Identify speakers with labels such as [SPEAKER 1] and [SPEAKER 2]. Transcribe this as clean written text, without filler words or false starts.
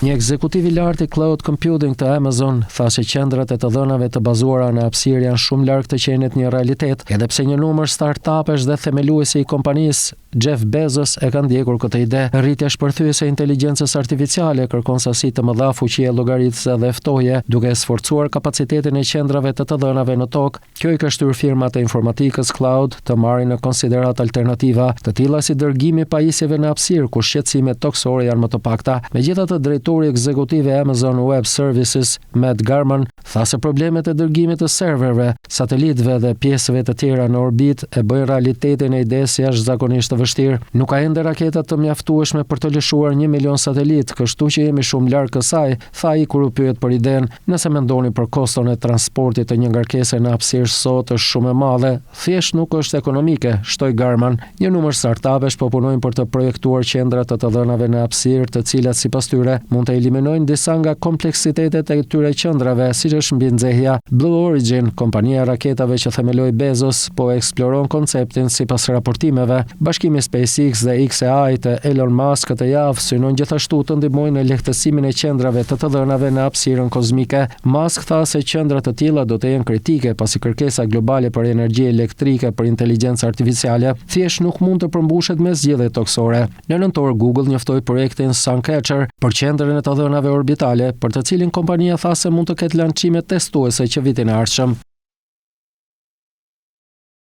[SPEAKER 1] Një ekzekutiv I lartë I cloud computing të Amazon tha se qendrat e të dhënave të bazuara në hapësirë janë shumë larg të qenit një realitet, edhe pse një numër startupesh dhe themeluesi I kompanisë Jeff Bezos e ka ndjekur këtë ide. Rritja shpërthyese e inteligjencës artificiale kërkon sasi të mëdha fuqie llogaritëse dhe ftoje, duke sforcuar kapacitetin e qendrave të të dhënave në tokë. Kjo I ka shtyr firmat e informatikës cloud të marrin në konsiderat alternativa, të tilla si dërgimi I pajisjeve në hapësirë ku shqetësimet toksore janë më të pakta. Megjithatë, drejtori ekzekutiv I Amazon Web Services, Matt Garman, tha se problemet e dërgimit të serverëve, satelitëve dhe pjesëve të tjera në orbit e bëjnë realitetin e idesë jashtëzakonisht të vështirë. Nuk ka ende raketa të mjaftueshme për të lëshuar 1 milion satelit, kështu që jemi shumë larg kësaj, tha I kur u pyet për idenë. Nëse mendoni për koston e transportit të një ngarkese në hapësirë sot është shumë e madhe, thjesht nuk është ekonomike, shtoi Garman. Një numër startupesh po punojnë për të projektuar qendra të të dhënave në hapësirë, të cilat sipas tyre mund të eliminojnë disa nga kompleksitetet e këtyre qendrave, siç është mbinxehja. Blue Origin, kompania e raketave që themeloi Bezos, po eksploron konceptin sipas raportimeve. Bashkimi SpaceX dhe XAI të Elon Musk këtë javë synojnë gjithashtu të ndihmojnë në lehtësimin e qendrave të të dhënave në hapësirën kozmike. Musk tha se qendra të tilla do të jenë kritike pasi kërkesa globale për energji elektrike për inteligjencë artificiale thjesht nuk mund të përmbushet me zgjedhje toksore. Në nëntor Google njoftoi projektin Suncatcher për qendrën e të dhënave orbitale, për të cilin kompania tha se mund të ketë lançime testuese që vitin e ardhshëm.